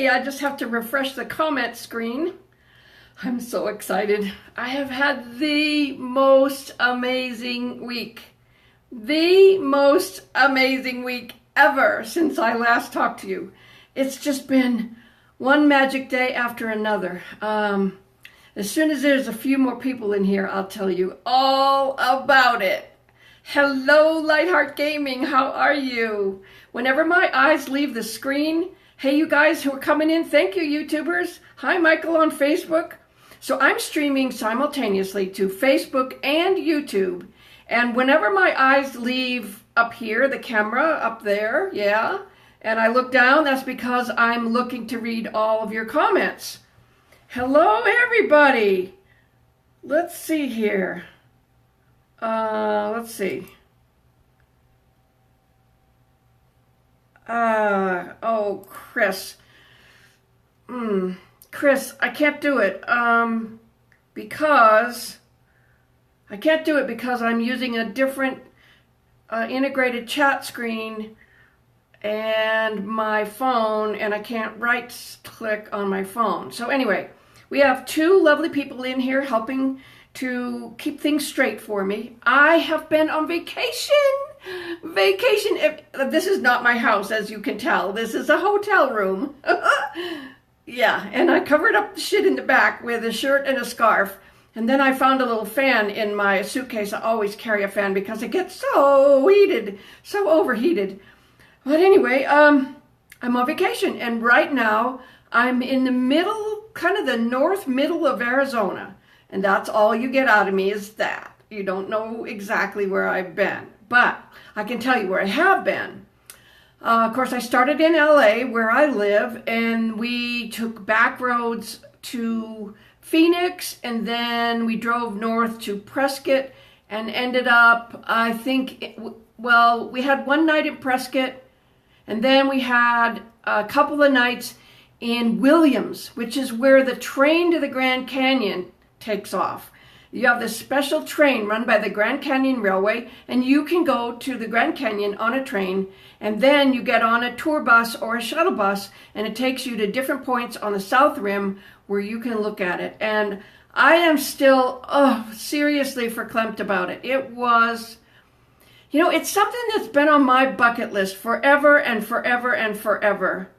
everybody. I just have to refresh the comment screen. I'm so excited. I have had the most amazing week. The most amazing week ever since I last talked to you. It's just been one magic day after another. As soon as there's a few more people in here, I'll tell you all about it. Hello, Lightheart Gaming. How are you? Whenever my eyes leave the screen, hey, you guys who are coming in, thank you, YouTubers. Hi, Michael on Facebook. So I'm streaming simultaneously to Facebook and YouTube. And whenever my eyes leave up here, the camera up there, yeah, and I look down, that's because I'm looking to read all of your comments. Hello, everybody. Let's see here. Let's see. Oh, Chris. Chris, I can't do it. Because I'm using a different integrated chat screen and my phone, and I can't right-click on my phone. So anyway, we have two lovely people in here helping to keep things straight for me. I have been on vacation. This is not my house, as you can tell. This is a hotel room. Yeah, and I covered up the shit in the back with a shirt and a scarf. And then I found a little fan in my suitcase. I always carry a fan because it gets so heated, so overheated. But anyway, I'm on vacation. And right now, I'm in the middle, kind of the north middle of Arizona. And that's all you get out of me is that. You don't know exactly where I've been. But I can tell you where I have been. Of course, I started in LA, where I live, and we took back roads to Phoenix, and then we drove north to Prescott and ended up, I think, we had one night in Prescott, and then we had a couple of nights in Williams, which is where the train to the Grand Canyon takes off. You have this special train run by the Grand Canyon Railway, and you can go to the Grand Canyon on a train, and then you get on a tour bus or a shuttle bus, and it takes you to different points on the South Rim where you can look at it. And I am still, seriously verklempt about it. It was, it's something that's been on my bucket list forever and forever and forever.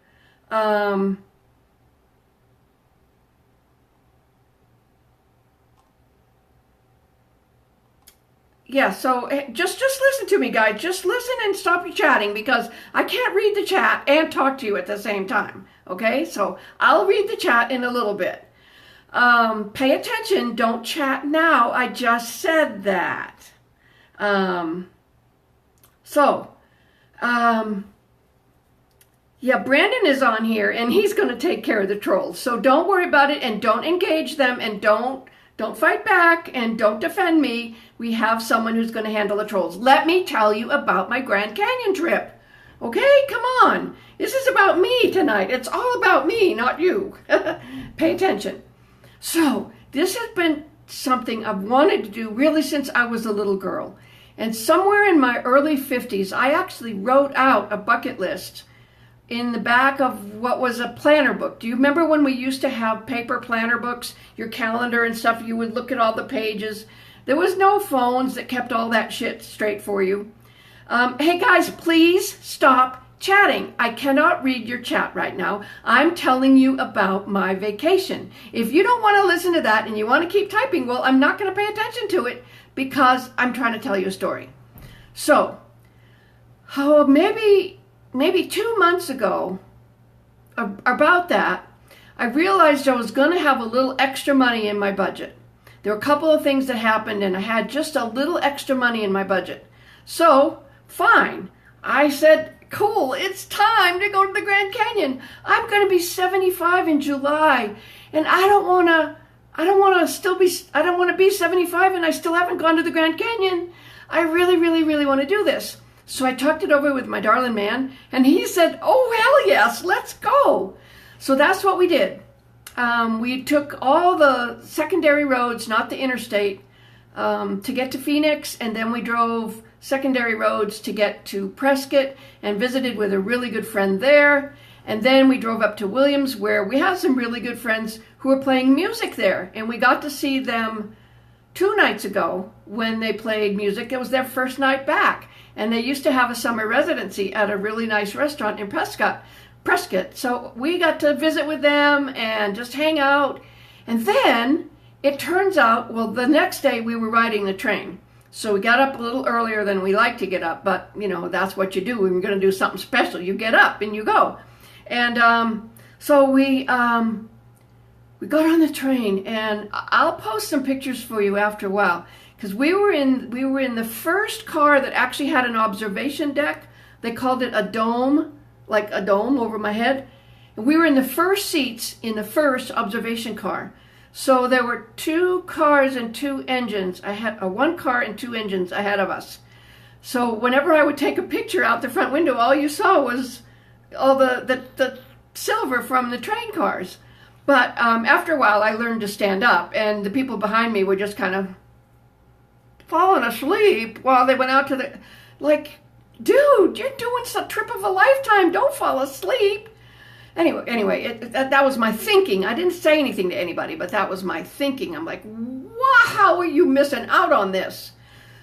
Yeah, so just listen to me, guys. Just listen and stop your chatting because I can't read the chat and talk to you at the same time, okay? So I'll read the chat in a little bit. Pay attention. Don't chat now. I just said that. Yeah, Brandon is on here, and he's going to take care of the trolls. So don't worry about it, and don't engage them, and don't fight back, and don't defend me. We have someone who's going to handle the trolls. Let me tell you about my Grand Canyon trip. Okay, come on. This is about me tonight. It's all about me, not you. Pay attention. So, this has been something I've wanted to do really since I was a little girl. And somewhere in my early 50s, I actually wrote out a bucket list in the back of what was a planner book. Do you remember when we used to have paper planner books, your calendar and stuff? You would look at all the pages. There was no phones that kept all that shit straight for you. Hey guys, please stop chatting. I cannot read your chat right now. I'm telling you about my vacation. If you don't want to listen to that and you want to keep typing, well, I'm not going to pay attention to it because I'm trying to tell you a story. So, maybe 2 months ago, about that, I realized I was going to have a little extra money in my budget. There were a couple of things that happened, and I had just a little extra money in my budget. So, fine. I said, cool, it's time to go to the Grand Canyon. I'm going to be 75 in July, and I don't want to be 75 and I still haven't gone to the Grand Canyon. I really, really, really want to do this. So I talked it over with my darling man, and he said, oh, hell yes, let's go. So that's what we did. We took all the secondary roads, not the interstate, to get to Phoenix, and then we drove secondary roads to get to Prescott and visited with a really good friend there. And then we drove up to Williams, where we have some really good friends who are playing music there. And we got to see them 2 nights ago when they played music. It was their first night back. And they used to have a summer residency at a really nice restaurant in Prescott. So we got to visit with them and just hang out. And then it turns out, well, the next day we were riding the train. So we got up a little earlier than we like to get up, but you know, that's what you do. When you're going to do something special, you get up and you go. And so we got on the train, and I'll post some pictures for you after a while, because we were in the first car that actually had an observation deck. They called it a dome, like a dome over my head. And we were in the first seats in the first observation car. So there were 2 cars and 2 engines. I had 1 car and 2 engines ahead of us. So whenever I would take a picture out the front window, all you saw was all the silver from the train cars. But after a while, I learned to stand up, and the people behind me were just kind of falling asleep while they went out to the, like, dude, you're doing some trip of a lifetime. Don't fall asleep. Anyway, that was my thinking. I didn't say anything to anybody, but that was my thinking. I'm like, wow, how are you missing out on this?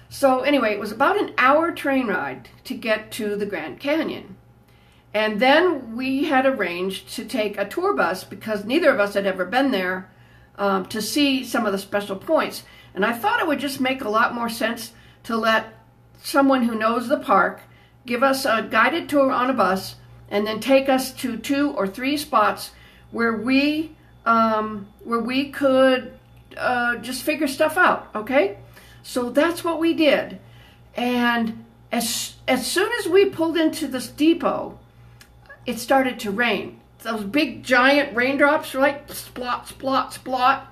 So anyway, it was about an hour train ride to get to the Grand Canyon. And then we had arranged to take a tour bus, because neither of us had ever been there, to see some of the special points. And I thought it would just make a lot more sense to let someone who knows the park give us a guided tour on a bus, and then take us to 2 or 3 spots where we could just figure stuff out, okay? So that's what we did. And as soon as we pulled into this depot, it started to rain. Those big giant raindrops were like splot, splot, splot.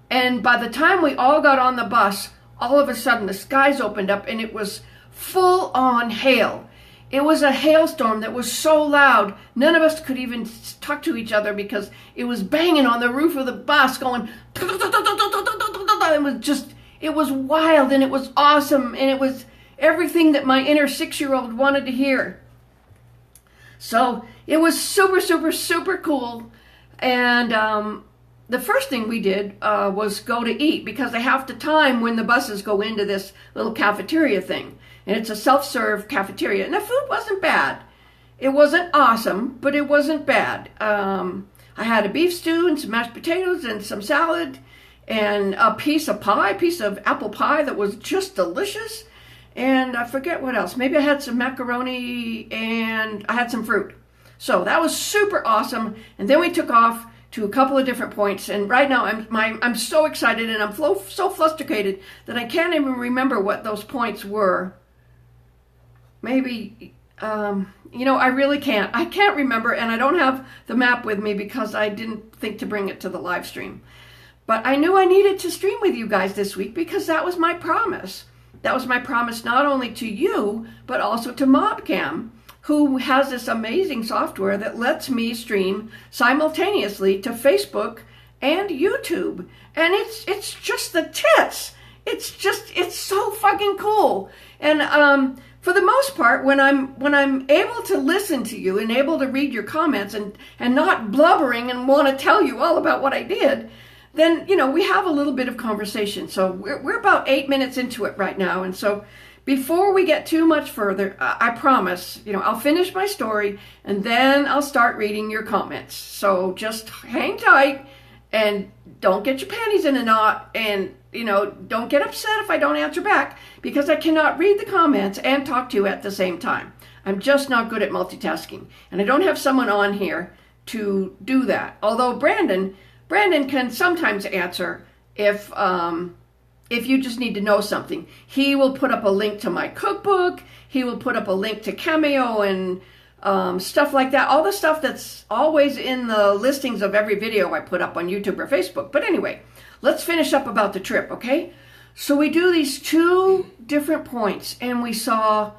And by the time we all got on the bus, all of a sudden the skies opened up and it was full on hail. It was a hailstorm that was so loud, none of us could even talk to each other because it was banging on the roof of the bus going, it was wild and it was awesome and it was everything that my inner 6-year-old wanted to hear. So it was super, super, super cool. And the first thing we did was go to eat, because they have to time when the buses go into this little cafeteria thing. And it's a self-serve cafeteria. And the food wasn't bad. It wasn't awesome, but it wasn't bad. I had a beef stew and some mashed potatoes and some salad and a piece of apple pie that was just delicious. And I forget what else. Maybe I had some macaroni and I had some fruit. So that was super awesome. And then we took off to a couple of different points. And right now I'm so excited and I'm so flustered that I can't even remember what those points were. Maybe, I really can't. I can't remember, and I don't have the map with me because I didn't think to bring it to the live stream. But I knew I needed to stream with you guys this week because that was my promise. That was my promise not only to you, but also to Mobcam, who has this amazing software that lets me stream simultaneously to Facebook and YouTube. And it's just the tits. It's so fucking cool. And for the most part, when I'm able to listen to you and able to read your comments and not blubbering and want to tell you all about what I did, then, we have a little bit of conversation. So we're about 8 minutes into it right now. And so before we get too much further, I promise, I'll finish my story and then I'll start reading your comments. So just hang tight and don't get your panties in a knot, and, don't get upset if I don't answer back, because I cannot read the comments and talk to you at the same time. I'm just not good at multitasking, and I don't have someone on here to do that. Although Brandon can sometimes answer if you just need to know something. He will put up a link to my cookbook. He will put up a link to Cameo and stuff like that. All the stuff that's always in the listings of every video I put up on YouTube or Facebook. But anyway, let's finish up about the trip, okay? So we do these 2 different points, and we saw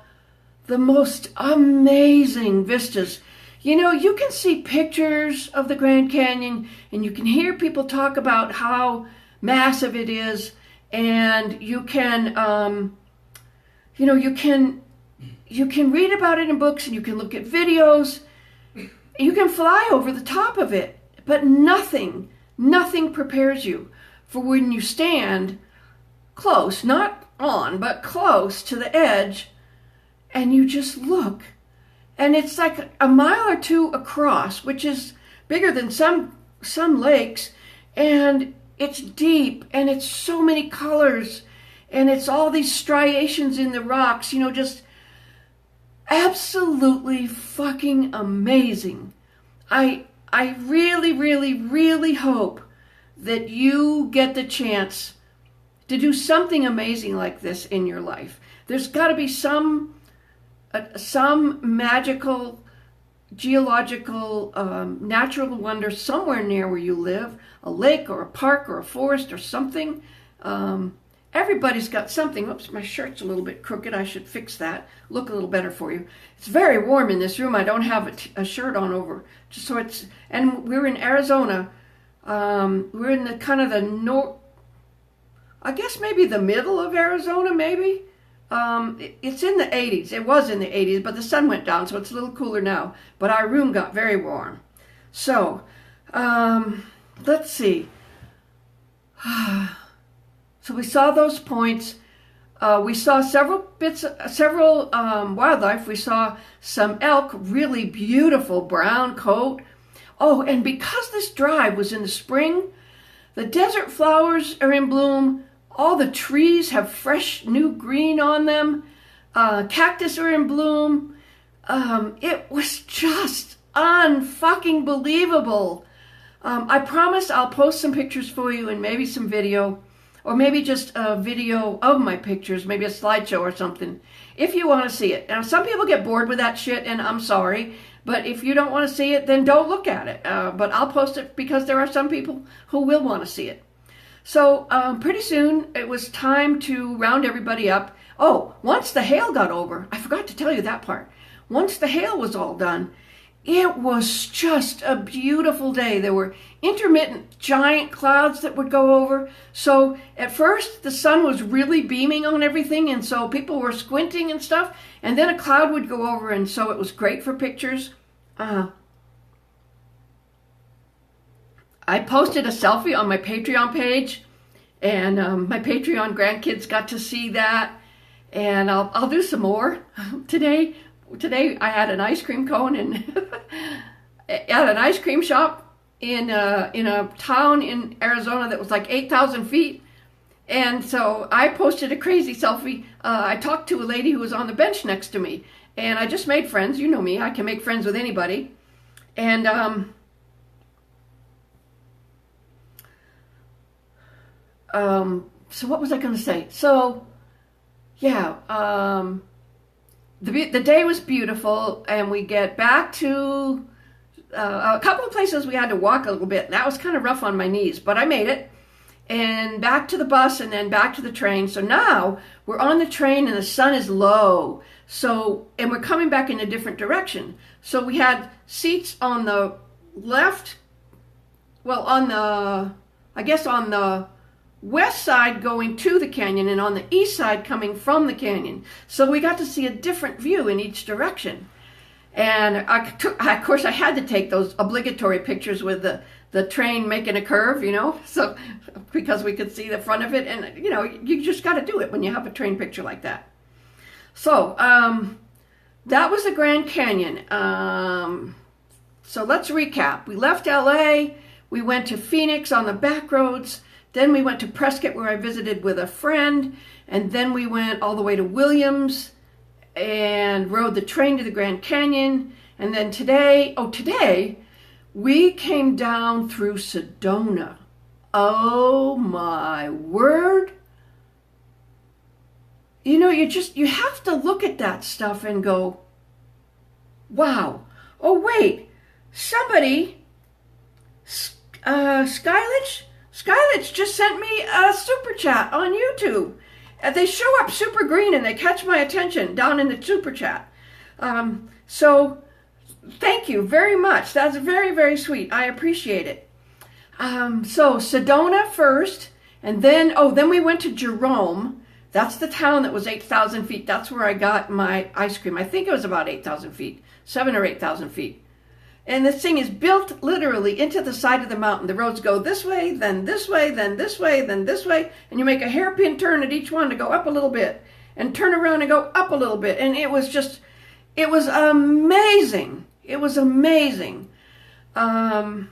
the most amazing vistas. You can see pictures of the Grand Canyon, and you can hear people talk about how massive it is, and you can, you can read about it in books, and you can look at videos. you can fly over the top of it, but nothing prepares you for when you stand close, not on, but close to the edge, and you just look. And it's like a mile or two across, which is bigger than some lakes, and it's deep, and it's so many colors, and it's all these striations in the rocks, just absolutely fucking amazing. I really, really, really hope that you get the chance to do something amazing like this in your life. There's got to be some magical, geological, natural wonder somewhere near where you live, a lake or a park or a forest or something. Everybody's got something. Oops, my shirt's a little bit crooked. I should fix that. Look a little better for you. It's very warm in this room. I don't have a shirt on over. Just so it's, and we're in Arizona. We're in the kind of the north, I guess maybe the middle of Arizona, maybe. It's in the 80s. It was in the 80s, but the sun went down, so it's a little cooler now. But our room got very warm. So, let's see. So we saw those points. We saw several wildlife. We saw some elk, really beautiful brown coat. Oh, and because this drive was in the spring, the desert flowers are in bloom. All the trees have fresh new green on them. Cactus are in bloom. It was just unfucking believable. I promise I'll post some pictures for you and maybe some video, or maybe just a video of my pictures, maybe a slideshow or something, if you want to see it. Now, some people get bored with that shit, and I'm sorry, but if you don't want to see it, then don't look at it. But I'll post it because there are some people who will want to see it. So pretty soon it was time to round everybody up. Oh, once the hail got over, I forgot to tell you that part. Once the hail was all done, it was just a beautiful day. There were intermittent giant clouds that would go over. So at first the sun was really beaming on everything, and so people were squinting and stuff. And then a cloud would go over, and so it was great for pictures. I posted a selfie on my Patreon page, and my Patreon grandkids got to see that. And I'll do some more today. Today I had an ice cream cone and at an ice cream shop in a town in Arizona that was like 8,000 feet. And so I posted a crazy selfie. I talked to a lady who was on the bench next to me, and I just made friends. You know me, I can make friends with anybody. And so what was I going to say? So yeah, the day was beautiful, and we get back to a couple of places we had to walk a little bit. That was kind of rough on my knees, but I made it. And back to the bus, and then back to the train. So now we're on the train, and the sun is low. So, and we're coming back in a different direction. So we had seats on the left, well, on the west side going to the canyon, and on the east side coming from the canyon. So we got to see a different view in each direction. And of course I had to take those obligatory pictures with the train making a curve, so because we could see the front of it, and you just got to do it when you have a train picture like that. So that was the Grand Canyon. So let's recap. We left LA, we went to Phoenix on the back roads, then we went to Prescott where I visited with a friend, and then we went all the way to Williams and rode the train to the Grand Canyon. And then today we came down through Sedona. Oh my word. You have to look at that stuff and go, wow. Oh wait, somebody, Skylich just sent me a super chat on YouTube. They show up super green and they catch my attention down in the super chat. So thank you very much. That's very, very sweet. I appreciate it. So Sedona first, and then we went to Jerome. That's the town that was 8,000 feet. That's where I got my ice cream. I think it was about 8,000 feet, 7,000 or 8,000 feet. And this thing is built literally into the side of the mountain. The roads go this way, then this way, then this way, then this way. And you make a hairpin turn at each one to go up a little bit. And turn around and go up a little bit. And it was amazing. It was amazing. And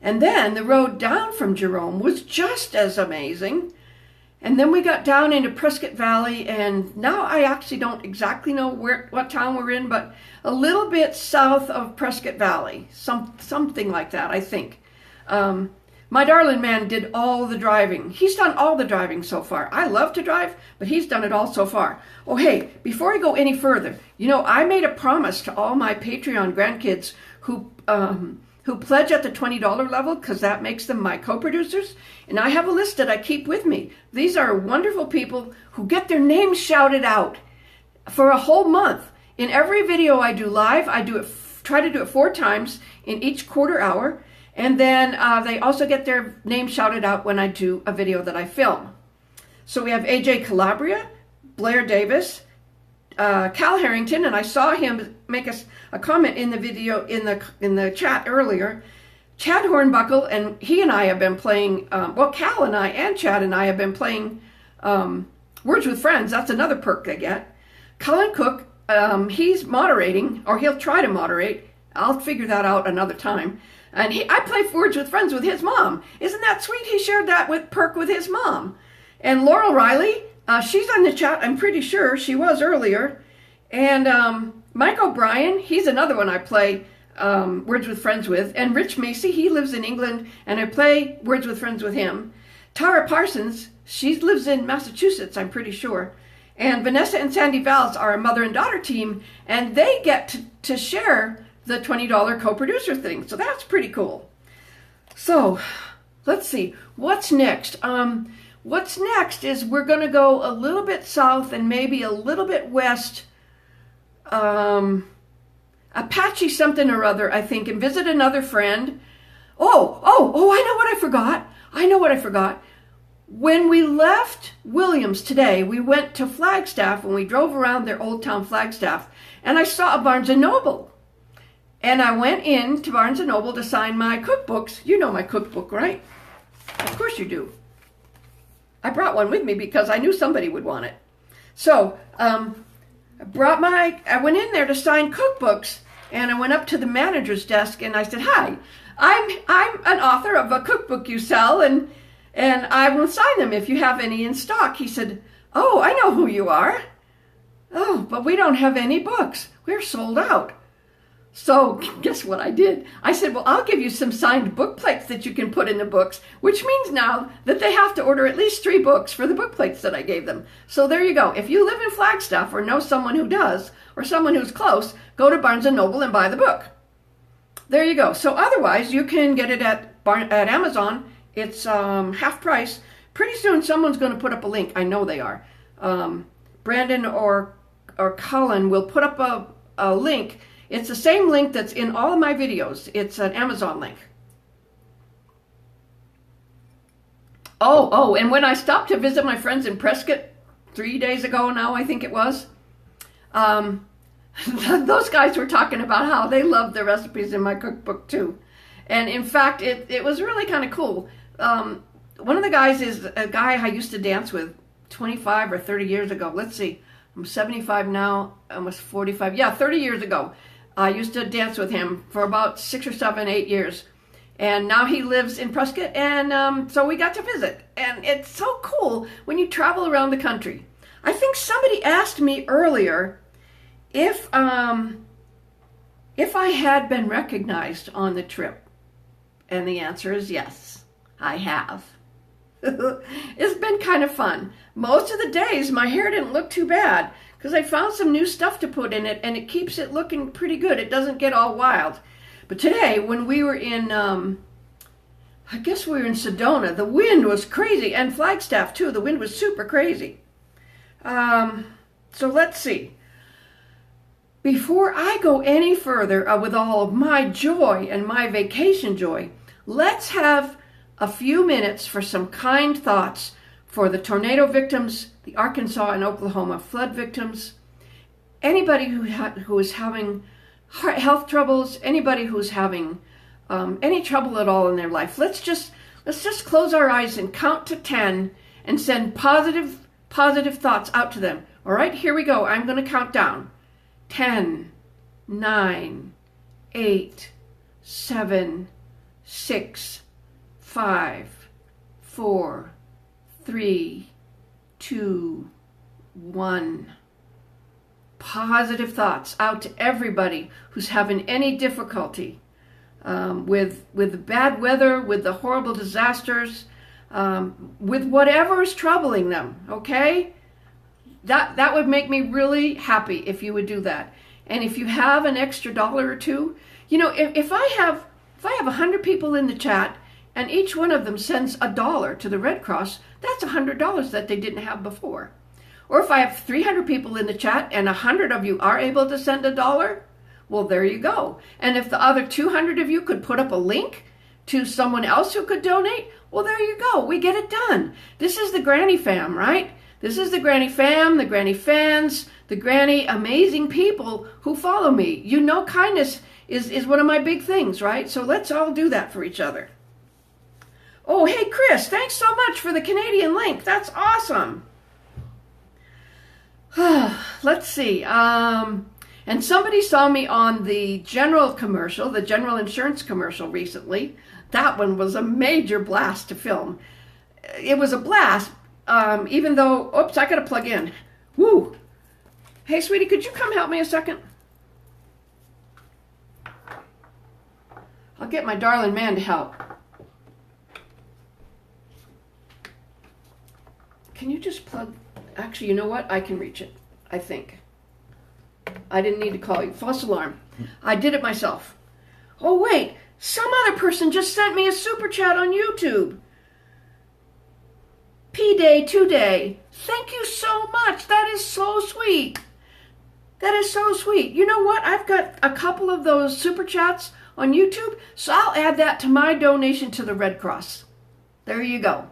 then the road down from Jerome was just as amazing. And then we got down into Prescott Valley, and now I actually don't exactly know what town we're in, but a little bit south of Prescott Valley, something like that, I think. My darling man did all the driving. He's done all the driving so far. I love to drive, but he's done it all so far. Oh, hey, before I go any further, I made a promise to all my Patreon grandkids who pledge at the $20 level, because that makes them my co-producers. And I have a list that I keep with me. These are wonderful people who get their names shouted out for a whole month. In every video I do live, I try to do it 4 times in each quarter hour. And then they also get their name shouted out when I do a video that I film. So we have AJ Calabria, Blair Davis, Cal Herrington, and I saw him make a comment in the video in the chat earlier. Chad Hornbuckle, and he and I have been playing, Cal and I and Chad and I have been playing Words with Friends. That's another perk they get. Cullen Cook, he's moderating, or he'll try to moderate. I'll figure that out another time. And I play Words with Friends with his mom. Isn't that sweet? He shared that perk with his mom. And Laurel Riley, she's on the chat, I'm pretty sure. She was earlier. And Mike O'Brien, he's another one I play Words with Friends with. And Rich Macy, he lives in England, and I play Words with Friends with him. Tara Parsons, she lives in Massachusetts, I'm pretty sure. And Vanessa and Sandy Valls are a mother and daughter team, and they get to share the $20 co-producer thing. So that's pretty cool. So let's see, what's next? What's next is we're going to go a little bit south and maybe a little bit west, Apache something or other, I think, and visit another friend. Oh, I know what I forgot. When we left Williams today, we went to Flagstaff and we drove around their Old Town Flagstaff, and I saw a Barnes & Noble. And I went in to Barnes & Noble to sign my cookbooks. You know my cookbook, right? Of course you do. I brought one with me because I knew somebody would want it. So I went in there to sign cookbooks, and I went up to the manager's desk and I said, "Hi, I'm an author of a cookbook you sell, and I will sign them if you have any in stock." He said, "Oh, I know who you are. Oh, but we don't have any books. We're sold out." So guess what I did? I said, "Well, I'll give you some signed book plates that you can put in the books," which means now that they have to order at least 3 books for the book plates that I gave them. So there you go. If you live in Flagstaff or know someone who does, or someone who's close, go to Barnes & Noble and buy the book. There you go. So otherwise, you can get it at Amazon. It's half price. Pretty soon, someone's going to put up a link. I know they are. Brandon or Cullen will put up a link. It's the same link that's in all of my videos. It's an Amazon link. Oh, and when I stopped to visit my friends in Prescott 3 days ago now, I think it was, those guys were talking about how they love the recipes in my cookbook too. And in fact, it was really kind of cool. One of the guys is a guy I used to dance with 25 or 30 years ago. Let's see, I'm 75 now, almost 45. Yeah, 30 years ago. I used to dance with him for about 6 or 7, 8 years. And now he lives in Prescott, and so we got to visit. And it's so cool when you travel around the country. I think somebody asked me earlier if I had been recognized on the trip. And the answer is yes, I have. It's been kind of fun. Most of the days, my hair didn't look too bad, because I found some new stuff to put in it, and it keeps it looking pretty good. It doesn't get all wild. But today, when we were in, I guess we were in Sedona, the wind was crazy, and Flagstaff too. The wind was super crazy. So let's see. Before I go any further with all of my joy and my vacation joy, let's have a few minutes for some kind thoughts for the tornado victims, the Arkansas and Oklahoma flood victims, anybody who is having health troubles, anybody who's having any trouble at all in their life, let's just close our eyes and count to 10 and send positive thoughts out to them. All right, here we go. I'm going to count down. 10, 9, 8, 7, 6, 5, 4, 3, 2, 1. Positive thoughts out to everybody who's having any difficulty with the bad weather, with the horrible disasters, with whatever is troubling them, okay? That would make me really happy if you would do that. And if you have an extra $1 or $2, you know, if I have 100 people in the chat and each one of them sends $1 to the Red Cross, that's $100 that they didn't have before. Or if I have 300 people in the chat and 100 of you are able to send $1, well, there you go. And if the other 200 of you could put up a link to someone else who could donate, well, there you go. We get it done. This is the Granny fam, right? This is the Granny fam, the Granny fans, the Granny amazing people who follow me. You know, kindness is one of my big things, right? So let's all do that for each other. Oh, hey, Chris, thanks so much for the Canadian link. That's awesome. Let's see. And somebody saw me on the general commercial, the general insurance commercial recently. That one was a major blast to film. It was a blast, even though, oops, I got to plug in. Woo. Hey, sweetie, could you come help me a second? I'll get my darling man to help. Can you just plug? Actually, you know what? I can reach it, I think. I didn't need to call you. False alarm. I did it myself. Oh, wait. Some other person just sent me a super chat on YouTube. P-Day 2-Day. Thank you so much. That is so sweet. That is so sweet. You know what? I've got a couple of those super chats on YouTube, so I'll add that to my donation to the Red Cross. There you go.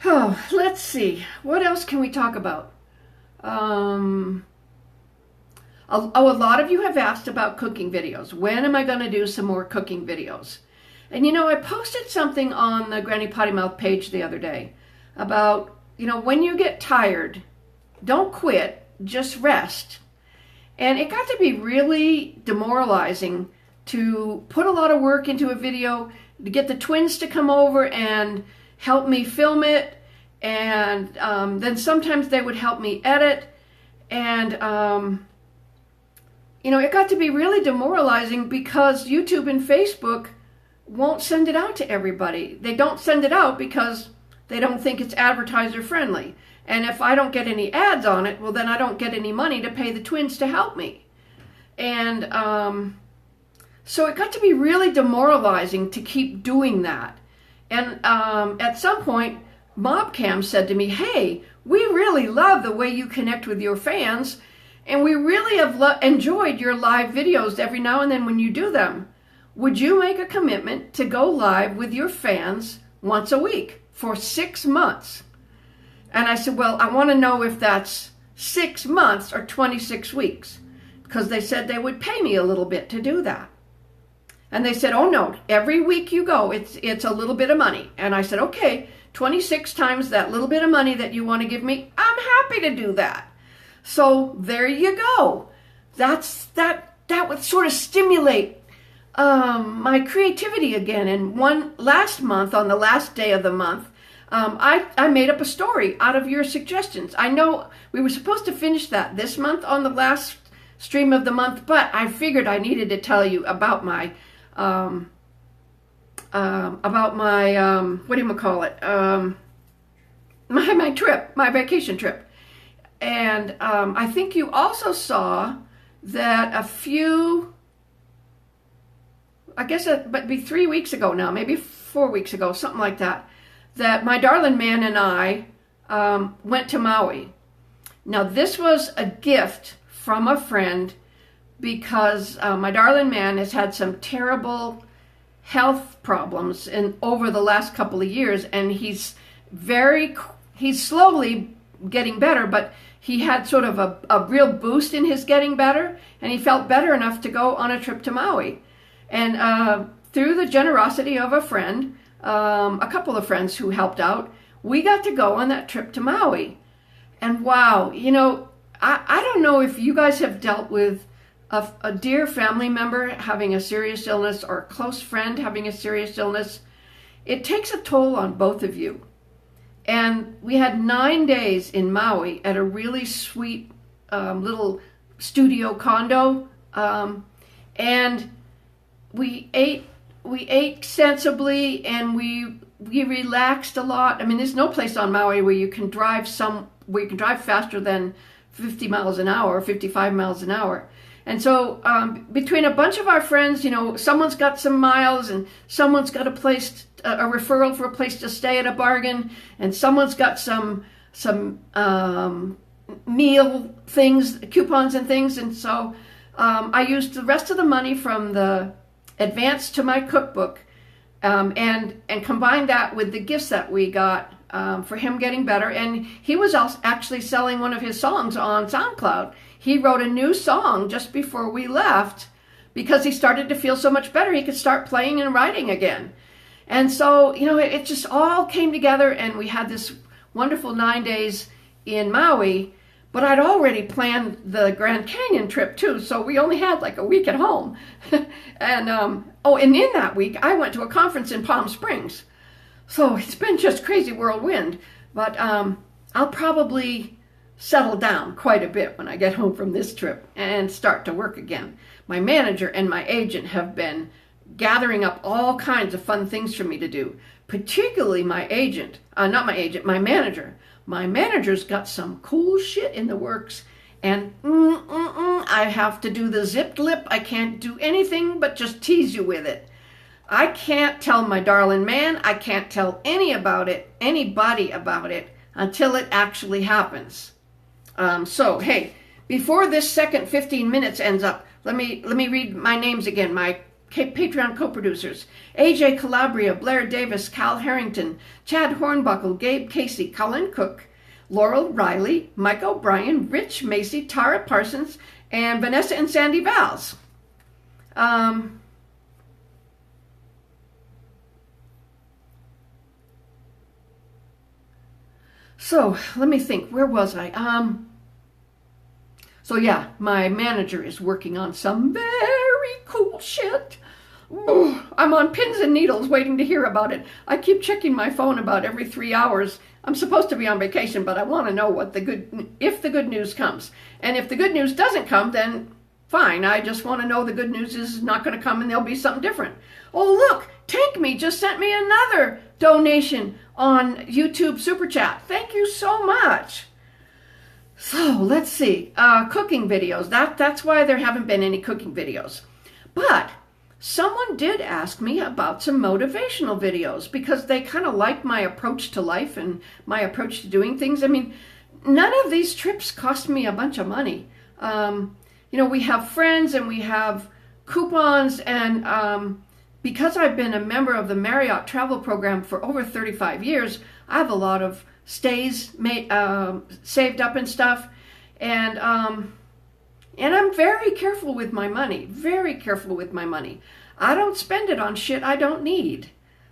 Oh, let's see. What else can we talk about? A lot of you have asked about cooking videos. When am I going to do some more cooking videos? And you know, I posted something on the GrannyPottyMouth page the other day about, you know, when you get tired, don't quit, just rest. And it got to be really demoralizing to put a lot of work into a video, to get the twins to come over and help me film it, and then sometimes they would help me edit, and you know, it got to be really demoralizing because YouTube and Facebook won't send it out to everybody. They don't send it out because they don't think it's advertiser friendly, and if I don't get any ads on it, well, then I don't get any money to pay the twins to help me. And so it got to be really demoralizing to keep doing that. And at some point, Mobcam said to me, hey, we really love the way you connect with your fans, and we really have enjoyed your live videos every now and then when you do them. Would you make a commitment to go live with your fans once a week for 6 months? And I said, well, I want to know if that's 6 months or 26 weeks, because they said they would pay me a little bit to do that. And they said, oh no, every week you go, it's a little bit of money. And I said, okay, 26 times that little bit of money that you want to give me, I'm happy to do that. So there you go. That would sort of stimulate my creativity again. And last month, on the last day of the month, I made up a story out of your suggestions. I know we were supposed to finish that this month on the last stream of the month, but I figured I needed to tell you about my my trip, my vacation trip. And I think you also saw that a few, I guess it would be 3 weeks ago now, maybe 4 weeks ago, something like that, that my darling man and I went to Maui. Now, this was a gift from a friend because my darling man has had some terrible health problems over the last couple of years, and he's slowly getting better, but he had sort of a real boost in his getting better, and he felt better enough to go on a trip to Maui. And through the generosity of a friend, a couple of friends who helped out, we got to go on that trip to Maui. And wow, you know, I don't know if you guys have dealt with a dear family member having a serious illness or a close friend having a serious illness. It takes a toll on both of you. And we had 9 days in Maui at a really sweet little studio condo. And we ate sensibly, and we relaxed a lot. I mean, there's no place on Maui where you can drive faster than 50 miles an hour, 55 miles an hour. And so between a bunch of our friends, you know, someone's got some miles, and someone's got a referral for a place to stay at a bargain, and someone's got some meal things, coupons and things. And so I used the rest of the money from the advance to my cookbook, and combined that with the gifts that we got for him getting better. And he was also actually selling one of his songs on SoundCloud. He wrote a new song just before we left because he started to feel so much better he could start playing and writing again. And so, you know, it just all came together, and we had this wonderful 9 days in Maui. But I'd already planned the Grand Canyon trip too, so we only had like a week at home. And and in that week, I went to a conference in Palm Springs. So it's been just crazy whirlwind. But I'll probably settle down quite a bit when I get home from this trip and start to work again. My manager and my agent have been gathering up all kinds of fun things for me to do, particularly my manager. My manager's got some cool shit in the works, and I have to do the zipped lip. I can't do anything but just tease you with it. I can't tell my darling man, I can't tell anybody about it until it actually happens. So, hey, before this second 15 minutes ends up, let me read my names again, my Patreon co-producers: AJ Calabria, Blair Davis, Cal Herrington, Chad Hornbuckle, Gabe Casey, Cullen Cook, Laurel Riley, Mike O'Brien, Rich Macy, Tara Parsons, and Vanessa and Sandy Valls. So let me think, where was I? So yeah, my manager is working on some very cool shit. I'm on pins and needles waiting to hear about it. I keep checking my phone about every 3 hours. I'm supposed to be on vacation, but I want to know if the good news comes. And if the good news doesn't come, then fine. I just want to know the good news is not going to come and there'll be something different. Oh, look, Tank Me just sent me another donation on YouTube Super Chat. Thank you so much. So let's see, cooking videos. That's why there haven't been any cooking videos. But someone did ask me about some motivational videos because they kind of like my approach to life and my approach to doing things. I mean, none of these trips cost me a bunch of money. You know, we have friends and we have coupons, and because I've been a member of the Marriott travel program for over 35 years, I have a lot of stays saved up and stuff, and I'm very careful with my money, very careful with my money. I don't spend it on shit I don't need.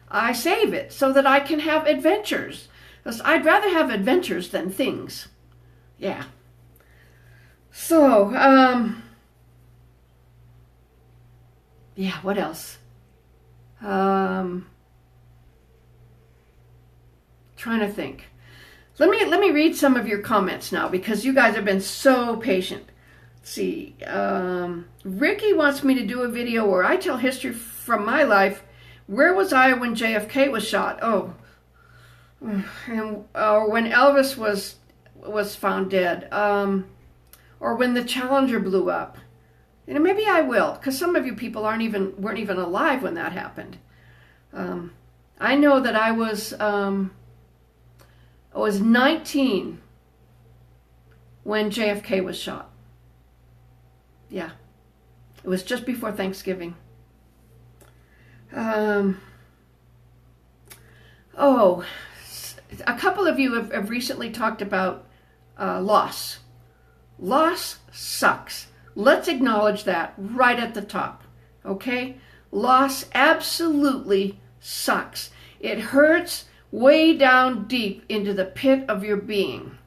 I save it so that I can have adventures. Because I'd rather have adventures than things. Yeah. So, yeah, what else? Trying to think. Let me read some of your comments now because you guys have been so patient. Let's see. Ricky wants me to do a video where I tell history from my life. Where was I when JFK was shot? Oh, or when Elvis was found dead, or when the Challenger blew up. You know, maybe I will, because some of you people weren't even alive when that happened. I know that I was 19 when JFK was shot. Yeah, it was just before Thanksgiving. Oh, a couple of you have recently talked about loss. Loss sucks. Let's acknowledge that right at the top, okay? Loss absolutely sucks. It hurts way down deep into the pit of your being.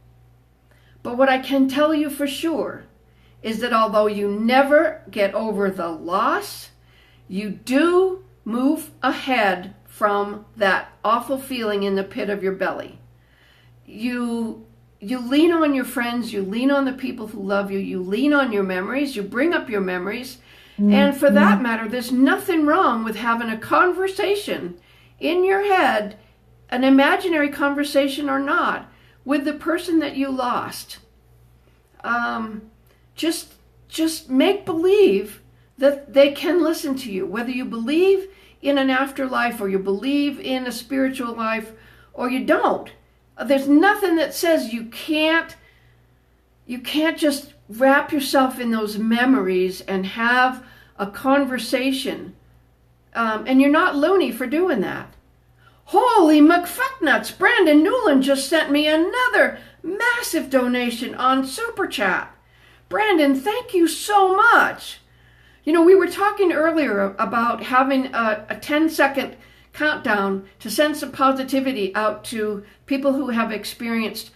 But what I can tell you for sure is that although you never get over the loss, you do move ahead from that awful feeling in the pit of your belly. You lean on your friends, you lean on the people who love you, you lean on your memories, you bring up your memories, and for that matter, there's nothing wrong with having a conversation in your head, an imaginary conversation or not, with the person that you lost. Just make believe that they can listen to you, whether you believe in an afterlife or you believe in a spiritual life or you don't. There's nothing that says you can't just wrap yourself in those memories and have a conversation. And you're not loony for doing that. Holy McFucknuts! Brandon Newland just sent me another massive donation on Super Chat. Brandon, thank you so much. You know, we were talking earlier about having a 10-second countdown to send some positivity out to people who have experienced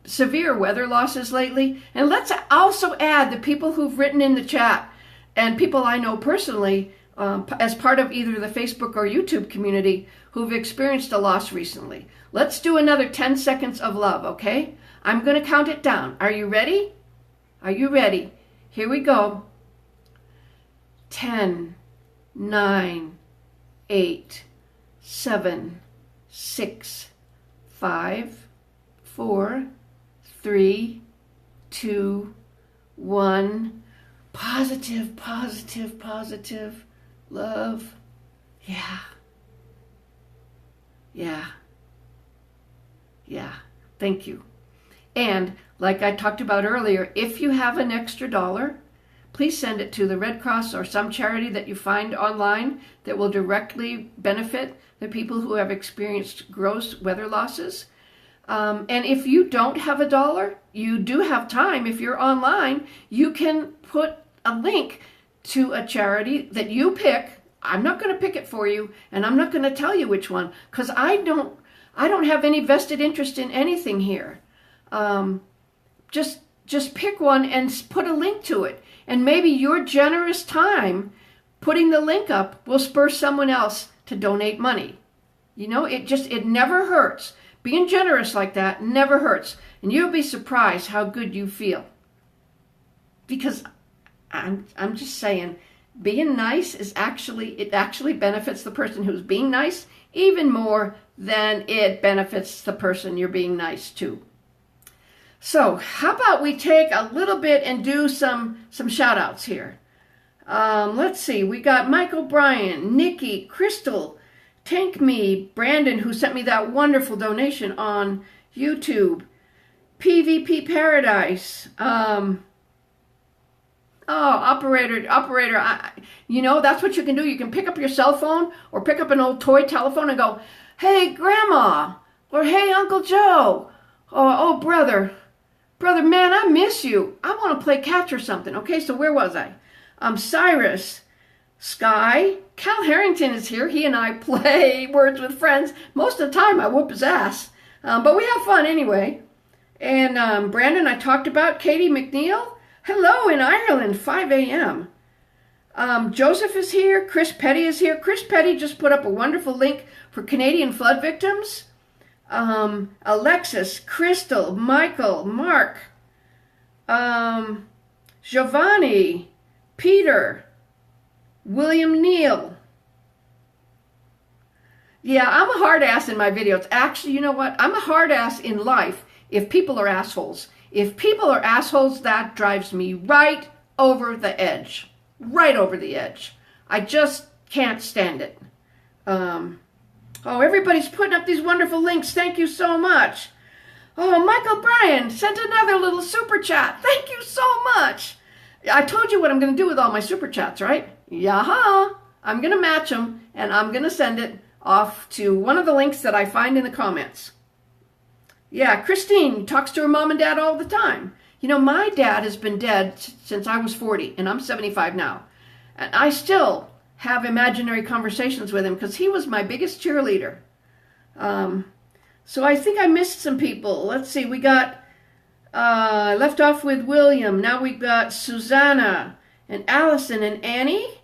severe weather losses lately. And let's also add the people who've written in the chat and people I know personally as part of either the Facebook or YouTube community who've experienced a loss recently. Let's do another 10 seconds of love, okay? I'm going to count it down. Are you ready? Are you ready? Here we go. 10, 9, 8, 7, 6, 5, 4, 3, 2, 1. Positive, positive, positive. Love. Yeah. Yeah. Yeah. Thank you. And like I talked about earlier, if you have an extra $1, please send it to the Red Cross or some charity that you find online that will directly benefit the people who have experienced gross weather losses. And if you don't have $1, you do have time. If you're online, you can put a link to a charity that you pick. I'm not going to pick it for you, and I'm not going to tell you which one, because I don't have any vested interest in anything here. Just pick one and put a link to it. And maybe your generous time putting the link up will spur someone else to donate money. You know, it never hurts. Being generous like that never hurts. And you'll be surprised how good you feel. Because I'm just saying, being nice it actually benefits the person who's being nice even more than it benefits the person you're being nice to. So how about we take a little bit and do some shout outs here. Let's see, we got Michael Bryan, Nikki, Crystal, Tank Me, Brandon, who sent me that wonderful donation on YouTube, PvP Paradise, operator, you know, that's what you can do. You can pick up your cell phone or pick up an old toy telephone and go, hey, Grandma, or hey, Uncle Joe, or oh, brother, man, I miss you. I want to play catch or something. Okay, so where was I? Cyrus, Sky, Cal Herrington is here. He and I play Words with Friends. Most of the time I whoop his ass, but we have fun anyway. And Brandon, I talked about. Katie McNeil, hello in Ireland, 5 a.m. Joseph is here. Chris Petty is here. Chris Petty just put up a wonderful link for Canadian flood victims. Alexis, Crystal, Michael, Mark, Giovanni, Peter, William Neal. Yeah, I'm a hard ass in my videos. Actually, you know what? I'm a hard ass in life if people are assholes. If people are assholes, that drives me right over the edge. Right over the edge. I just can't stand it. Oh, everybody's putting up these wonderful links. Thank you so much. Oh, Michael Bryan sent another little super chat. Thank you so much. I told you what I'm going to do with all my super chats, right? Yaha! I'm going to match them, and I'm going to send it off to one of the links that I find in the comments. Yeah, Christine talks to her mom and dad all the time. You know, my dad has been dead since I was 40, and I'm 75 now. And I still have imaginary conversations with him because he was my biggest cheerleader. So I think I missed some people. Let's see, we got, left off with William. Now we've got Susanna and Allison and Annie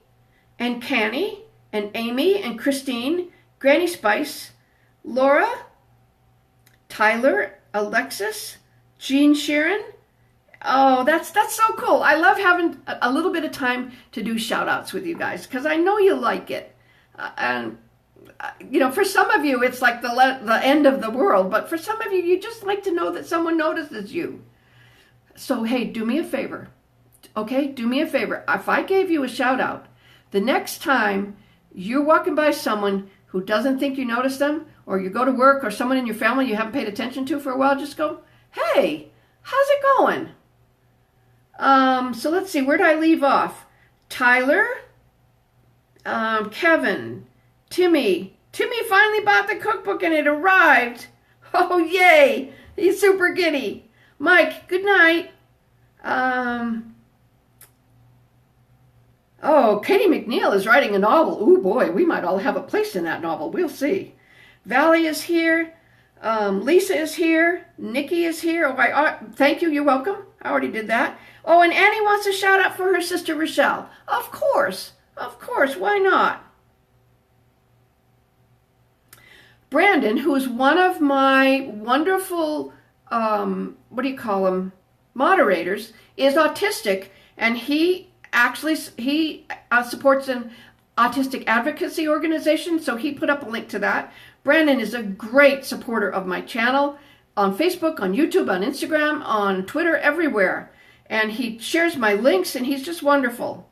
and Canny and Amy and Christine, Granny Spice, Laura, Tyler, Alexis, Jean Sheeran. Oh, that's so cool. I love having a little bit of time to do shout outs with you guys because I know you like it. And, you know, for some of you, it's like the end of the world. But for some of you, you just like to know that someone notices you. So, hey, do me a favor. Okay, do me a favor. If I gave you a shout out, the next time you're walking by someone who doesn't think you noticed them, or you go to work, or someone in your family you haven't paid attention to for a while, just go, hey, how's it going? So let's see, where did I leave off? Tyler, Kevin, Timmy. Timmy finally bought the cookbook and it arrived. Oh, yay. He's super giddy. Mike, good night. Oh, Katie McNeil is writing a novel. Oh, boy, we might all have a place in that novel. We'll see. Valley is here. Lisa is here. Nikki is here. Oh, thank you. You're welcome. I already did that. Oh, and Annie wants a shout out for her sister Rochelle. Of course. Of course. Why not? Brandon, who's one of my wonderful, what do you call them, moderators, is autistic, and he supports an autistic advocacy organization, so he put up a link to that. Brandon is a great supporter of my channel on Facebook, on YouTube, on Instagram, on Twitter, everywhere. And he shares my links, and he's just wonderful.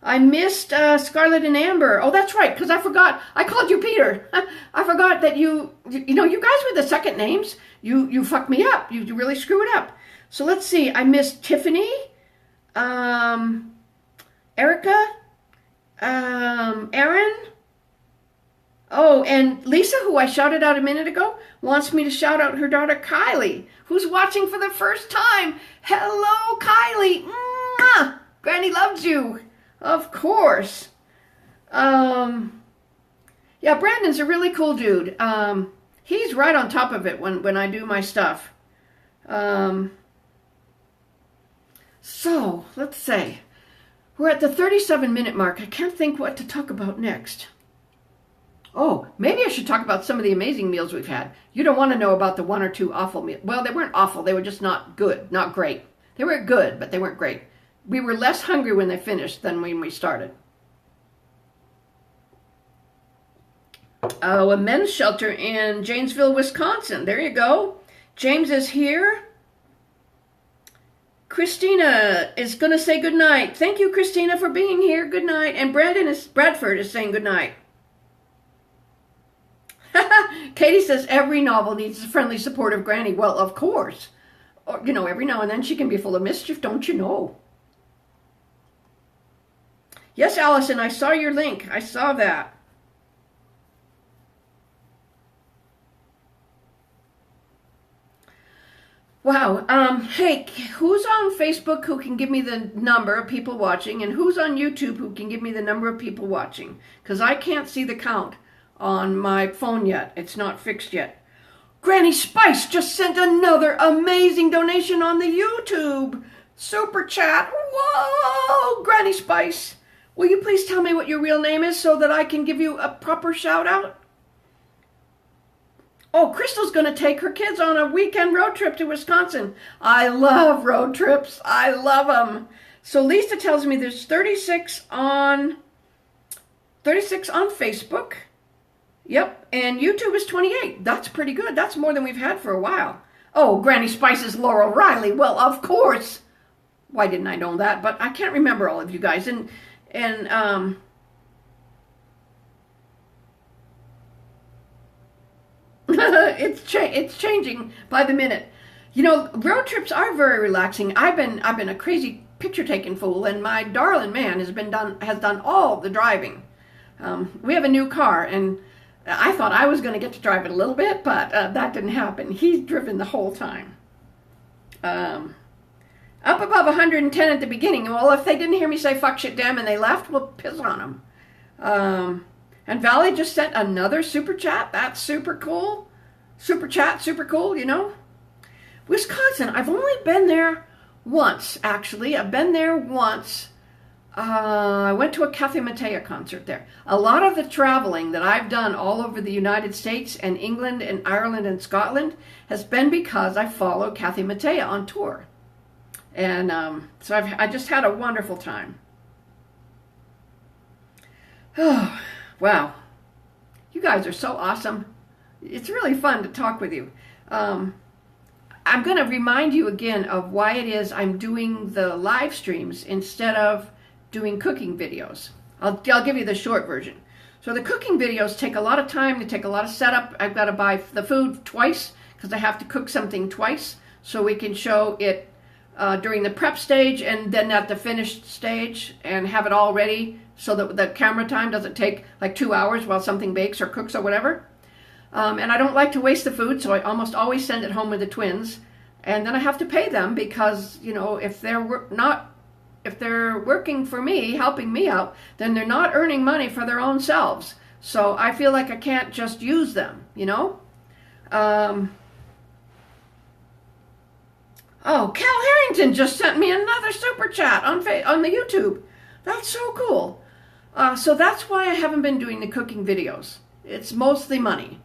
I missed Scarlett and Amber. Oh, that's right, because I forgot. I called you Peter. I forgot that you know, you guys with the second names, you fucked me up. You really screw it up. So let's see. I missed Tiffany, Erica, Aaron. Oh, and Lisa, who I shouted out a minute ago, wants me to shout out her daughter Kylie, who's watching for the first time. Hello, Kylie. Mwah! Granny loves you. Of course. Yeah, Brandon's a really cool dude. He's right on top of it when I do my stuff. So, let's say, we're at the 37-minute mark. I can't think what to talk about next. Oh, maybe I should talk about some of the amazing meals we've had. You don't want to know about the one or two awful meals. Well, they weren't awful. They were just not good, not great. They were good, but they weren't great. We were less hungry when they finished than when we started. Oh, a men's shelter in Janesville, Wisconsin. There you go. James is here. Christina is going to say goodnight. Thank you, Christina, for being here. Good night. And Bradford is saying goodnight. Katie says every novel needs a friendly, supportive granny. Well, of course. Or, you know, every now and then she can be full of mischief, don't you know? Yes, Allison, I saw your link. I saw that. Wow. Hey, who's on Facebook who can give me the number of people watching, and who's on YouTube who can give me the number of people watching? Because I can't see the count on my phone yet. It's not fixed yet. Granny Spice just sent another amazing donation on the YouTube super chat. Whoa, Granny Spice. Will you please tell me what your real name is so that I can give you a proper shout out? Oh, Crystal's going to take her kids on a weekend road trip to Wisconsin. I love road trips. I love them. So Lisa tells me there's 36 on Facebook. Yep, and YouTube is 28. That's pretty good. That's more than we've had for a while. Oh, Granny Spice's Laurel Riley. Well, of course. Why didn't I know that? But I can't remember all of you guys. And it's changing by the minute. You know, road trips are very relaxing. I've been a crazy picture taking fool, and my darling man has done all the driving. We have a new car, and I thought I was going to get to drive it a little bit, but that didn't happen. He's driven the whole time. Up above 110 at the beginning. Well, if they didn't hear me say fuck, shit, damn, and they left, we'll piss on them. And Valley just sent another super chat. That's super cool. Super chat, super cool, you know. Wisconsin, I've only been there once, actually. I've been there once. I went to a Kathy Mattea concert there. A lot of the traveling that I've done all over the United States and England and Ireland and Scotland has been because I followed Kathy Mattea on tour. And so I just had a wonderful time. Oh, wow. You guys are so awesome. It's really fun to talk with you. I'm going to remind you again of why it is I'm doing the live streams instead of doing cooking videos. I'll give you the short version. So the cooking videos take a lot of time. They take a lot of setup. I've got to buy the food twice because I have to cook something twice so we can show it during the prep stage and then at the finished stage and have it all ready so that the camera time doesn't take like 2 hours while something bakes or cooks or whatever. And I don't like to waste the food, so I almost always send it home with the twins. And then I have to pay them because, you know, if they're working for me, helping me out, then they're not earning money for their own selves. So I feel like I can't just use them, you know? Oh, Cal Herrington just sent me another super chat on the YouTube. That's so cool. So that's why I haven't been doing the cooking videos. It's mostly money.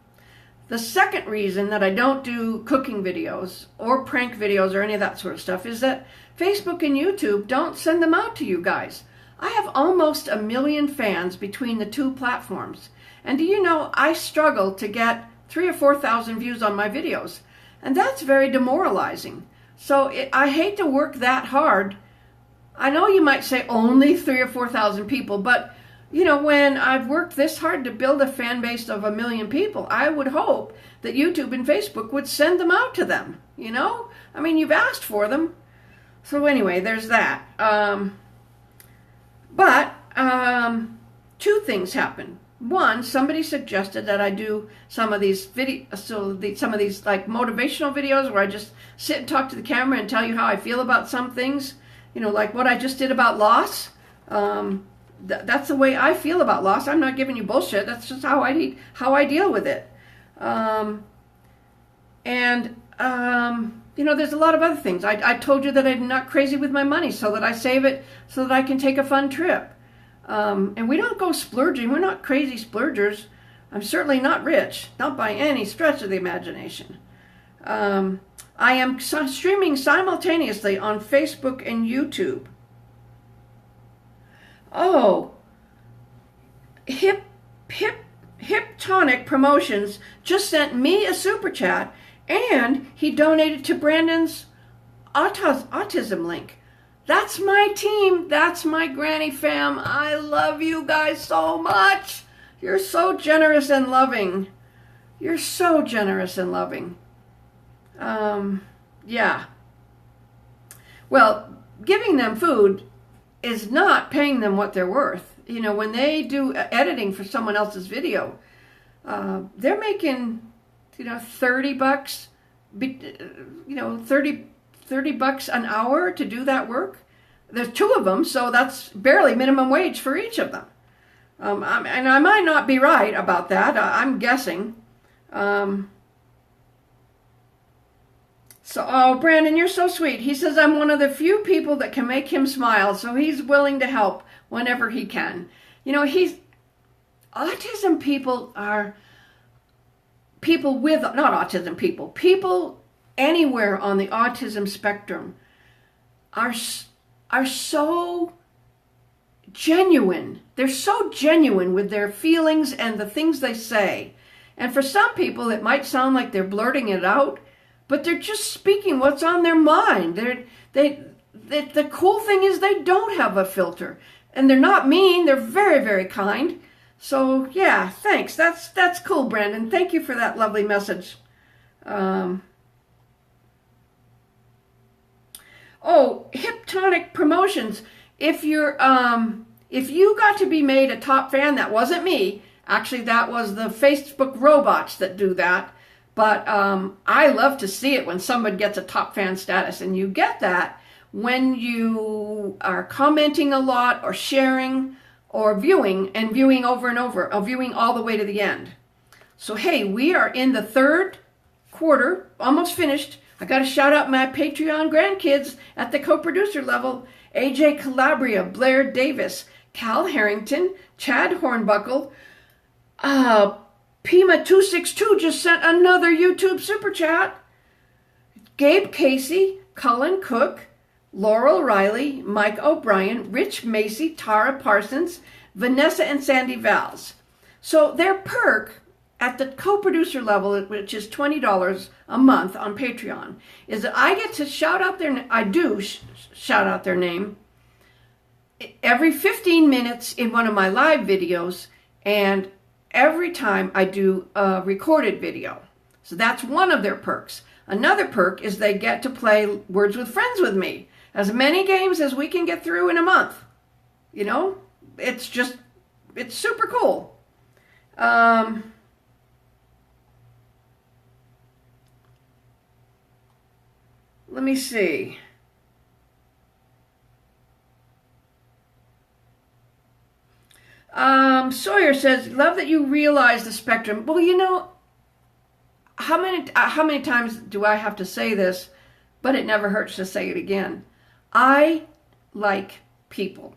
The second reason that I don't do cooking videos or prank videos or any of that sort of stuff is that Facebook and YouTube don't send them out to you guys. I have almost 1 million fans between the two platforms. And do you know, I struggle to get 3,000 or 4,000 views on my videos. And that's very demoralizing. So I hate to work that hard. I know you might say only 3,000 or 4,000 people, but you know, when I've worked this hard to build a fan base of 1 million people, I would hope that YouTube and Facebook would send them out to them, you know? I mean, you've asked for them. So anyway, there's that. But two things happened. One, somebody suggested that I do some of these some of these like motivational videos where I just sit and talk to the camera and tell you how I feel about some things. You know, like what I just did about loss. That's the way I feel about loss. I'm not giving you bullshit. That's just how I deal with it. You know, there's a lot of other things. I told you that I'm not crazy with my money, so that I save it so that I can take a fun trip. And we don't go splurging. We're not crazy splurgers. I'm certainly not rich, not by any stretch of the imagination. I am streaming simultaneously on Facebook and YouTube. Oh, Hip Tonic Promotions just sent me a super chat, and he donated to Brandon's autism link. That's my team. That's my granny fam. I love you guys so much. You're so generous and loving. You're so generous and loving. Yeah. Well, giving them food is not paying them what they're worth. You know, when they do editing for someone else's video, they're making, you know, $30, you know, 30 bucks an hour to do that work. There's two of them, so that's barely minimum wage for each of them. And I might not be right about that. I'm guessing. So, oh, Brandon, you're so sweet. He says, I'm one of the few people that can make him smile, so he's willing to help whenever he can. You know, autism people are people with, not autism people, people anywhere on the autism spectrum are so genuine. They're so genuine with their feelings and the things they say. And for some people, it might sound like they're blurting it out, but they're just speaking what's on their mind. The cool thing is they don't have a filter. And they're not mean. They're very, very kind. So, yeah, thanks. That's cool, Brandon. Thank you for that lovely message. Oh, Hip Tonic Promotions. If you got to be made a top fan, that wasn't me, Actually, that was the Facebook robots that do that. But I love to see it when someone gets a top fan status. And you get that when you are commenting a lot or sharing or viewing and viewing over and over, or viewing all the way to the end. So, hey, we are in the third quarter, almost finished. I got to shout out my Patreon grandkids at the co-producer level. AJ Calabria, Blair Davis, Cal Herrington, Chad Hornbuckle, Pima262 just sent another YouTube super chat. Gabe Casey, Cullen Cook, Laurel Riley, Mike O'Brien, Rich Macy, Tara Parsons, Vanessa and Sandy Valls. So their perk at the co-producer level, which is $20 a month on Patreon, is that I get to shout out shout out their name every 15 minutes in one of my live videos, and every time I do a recorded video. So that's one of their perks. Another perk is they get to play Words with Friends with me. As many games as we can get through in a month. You know, it's super cool. Let me see. Sawyer says, love that you realize the spectrum. Well, you know, how many times do I have to say this, but it never hurts to say it again. I like people,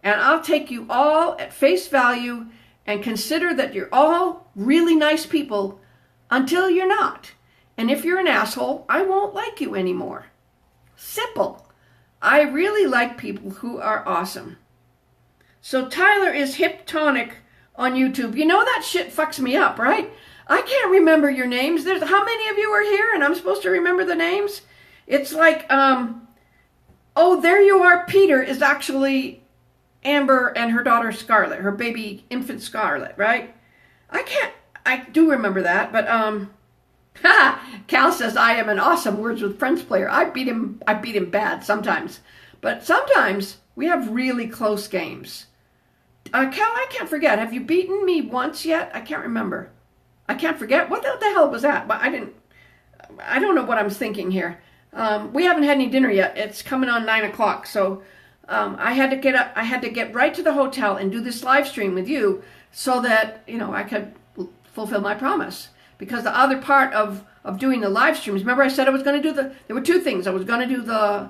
and I'll take you all at face value and consider that you're all really nice people until you're not. And if you're an asshole, I won't like you anymore. Simple. I really like people who are awesome. So Tyler is hip tonic on YouTube. You know that shit fucks me up, right? I can't remember your names. There's how many of you are here and I'm supposed to remember the names? It's like, oh, there you are. Peter is actually Amber and her daughter Scarlett, her baby infant Scarlett, right? I do remember that, but Cal says I am an awesome Words with Friends player. I beat him bad sometimes, but sometimes we have really close games. Cal, I can't forget. Have you beaten me once yet? I can't remember. I can't forget. What the hell was that? But I don't know what I'm thinking here. We haven't had any dinner yet. It's coming on 9 o'clock. So I had to get up. I had to get right to the hotel and do this live stream with you so that, you know, I could fulfill my promise. Because the other part of doing the live streams, remember I said I was going to do there were two things. I was going to do the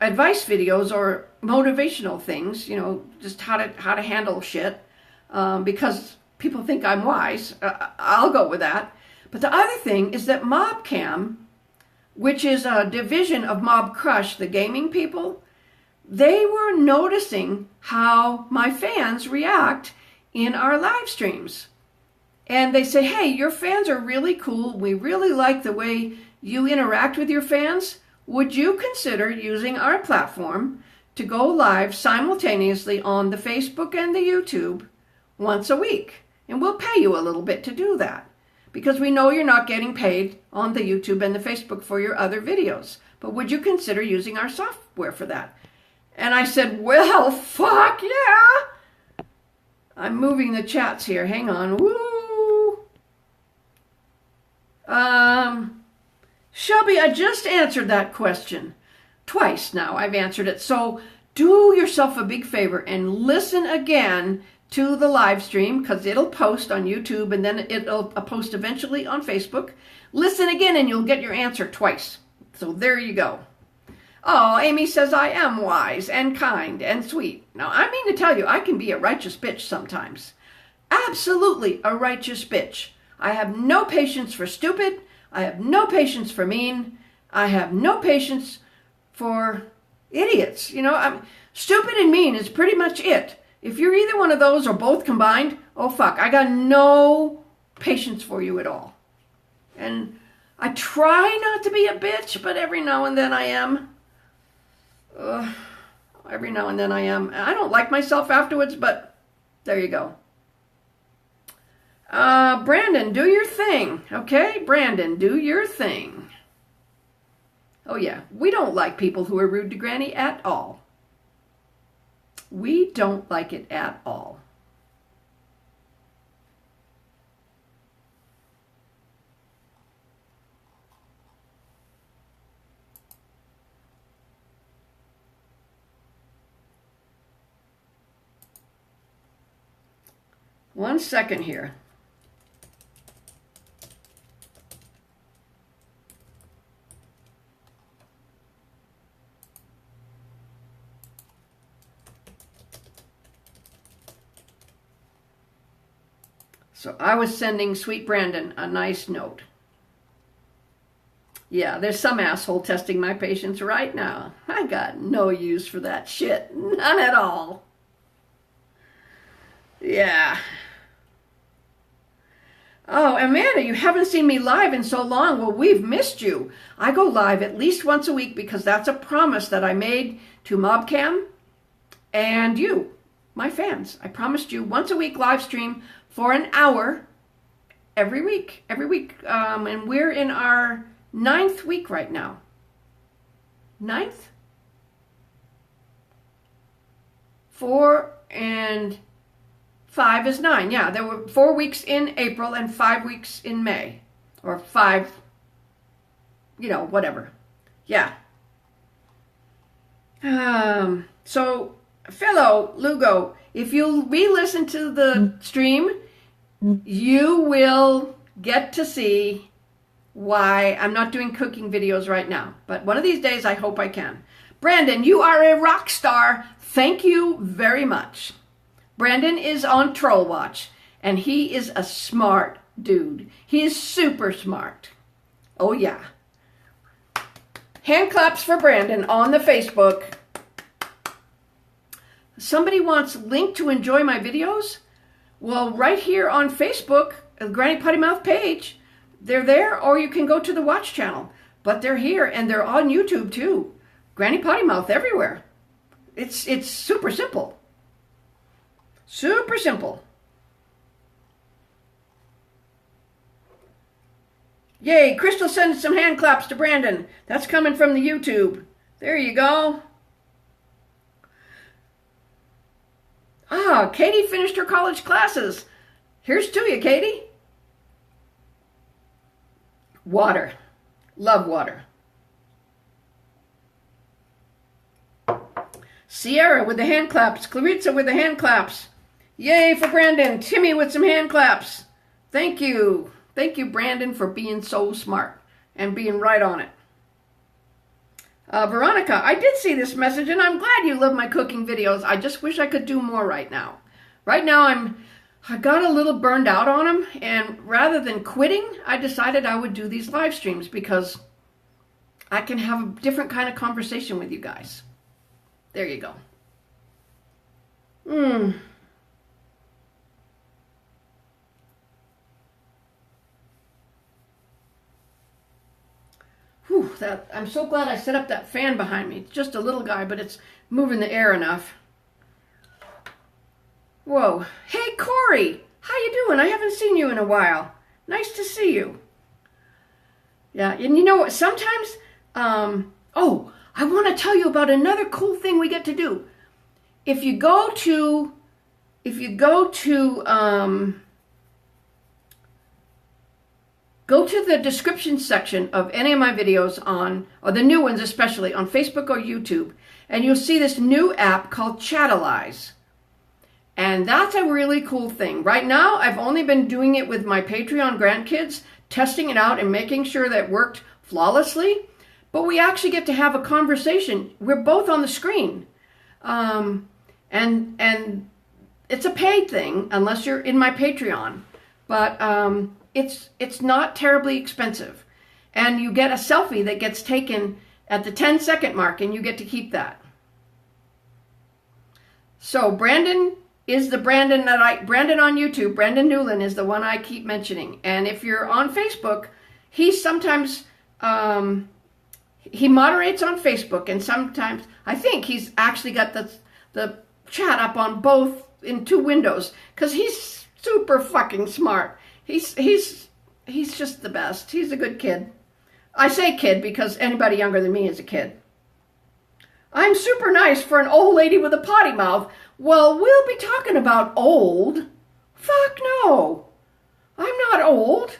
advice videos or motivational things, you know, just how to handle shit, because people think I'm wise. I'll go with that. But the other thing is that MobCam, which is a division of Mob Crush, the gaming people, they were noticing how my fans react in our live streams. And they say, hey, your fans are really cool. We really like the way you interact with your fans. Would you consider using our platform to go live simultaneously on the Facebook and the YouTube once a week? And we'll pay you a little bit to do that, because we know you're not getting paid on the YouTube and the Facebook for your other videos. But would you consider using our software for that? And I said, well, fuck yeah. I'm moving the chats here. Hang on. Woo. Shelby, I just answered that question. Twice now I've answered it. So do yourself a big favor and listen again to the live stream, because it'll post on YouTube and then it'll post eventually on Facebook. Listen again and you'll get your answer twice. So there you go. Oh, Amy says I am wise and kind and sweet. Now, I mean to tell you, I can be a righteous bitch sometimes. Absolutely a righteous bitch. I have no patience for stupid. I have no patience for mean. I have no patience for idiots. You know, stupid and mean is pretty much it. If you're either one of those or both combined, oh fuck, I got no patience for you at all. And I try not to be a bitch, but every now and then I am. Every now and then I am. I don't like myself afterwards, but there you go. Brandon, do your thing, okay? Brandon, do your thing. Oh yeah, we don't like people who are rude to Granny at all. We don't like it at all. 1 second here. So I was sending Sweet Brandon a nice note. Yeah, there's some asshole testing my patience right now. I got no use for that shit. None at all. Yeah. Oh, Amanda, you haven't seen me live in so long. Well, we've missed you. I go live at least once a week because that's a promise that I made to MobCam and you, my fans. I promised you once a week live stream for an hour every week. And we're in our 9th week right now. 9th? 4 and 5 is 9. Yeah, there were 4 weeks in April and 5 weeks in May. Or 5, whatever. Yeah. So, fellow Lugo, if you re-listen to the stream, you will get to see why I'm not doing cooking videos right now. But one of these days, I hope I can. Brandon, you are a rock star. Thank you very much. Brandon is on Troll Watch, and he is a smart dude. He is super smart. Oh, yeah. Hand claps for Brandon on the Facebook. Somebody wants link to enjoy my videos? Well, right here on Facebook, the GrannyPottyMouth page, they're there, or you can go to the Watch channel. But they're here, and they're on YouTube, too. GrannyPottyMouth everywhere. It's super simple. Super simple. Yay, Crystal sends some hand claps to Brandon. That's coming from the YouTube. There you go. Ah, Katie finished her college classes. Here's to you, Katie. Water. Love water. Sierra with the hand claps. Claritza with the hand claps. Yay for Brandon. Timmy with some hand claps. Thank you. Thank you, Brandon, for being so smart and being right on it. Veronica, I did see this message, and I'm glad you love my cooking videos. I just wish I could do more right now. Right now, I got a little burned out on them, and rather than quitting, I decided I would do these live streams because I can have a different kind of conversation with you guys. There you go. Whew, I'm so glad I set up that fan behind me. It's just a little guy, but it's moving the air enough. Whoa. Hey, Corey. How you doing? I haven't seen you in a while. Nice to see you. Yeah, and you know what? Sometimes, I want to tell you about another cool thing we get to do. If you go to the description section of any of my videos or the new ones especially, on Facebook or YouTube, and you'll see this new app called Chatalyze. And that's a really cool thing. Right now, I've only been doing it with my Patreon grandkids, testing it out and making sure that it worked flawlessly. But we actually get to have a conversation. We're both on the screen. And it's a paid thing, unless you're in my Patreon. But it's not terribly expensive. And you get a selfie that gets taken at the 10-second mark, and you get to keep that. So Brandon is the Brandon Brandon on YouTube. Brandon Newland is the one I keep mentioning. And if you're on Facebook, he sometimes, he moderates on Facebook, and sometimes, I think he's actually got the chat up on both in 2 windows, because he's super fucking smart. He's just the best. He's a good kid. I say kid because anybody younger than me is a kid. I'm super nice for an old lady with a potty mouth. Well, we'll be talking about old. Fuck no. I'm not old.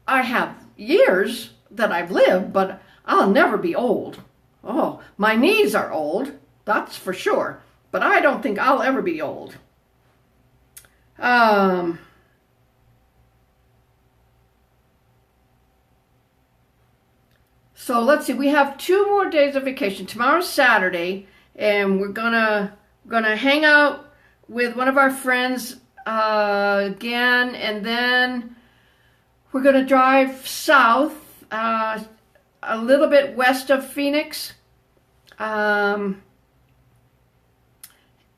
I have years that I've lived, but I'll never be old. Oh, my knees are old. That's for sure. But I don't think I'll ever be old. So let's see, we have 2 more days of vacation. Tomorrow's Saturday, and we're gonna hang out with one of our friends again, and then we're gonna drive south a little bit west of Phoenix, and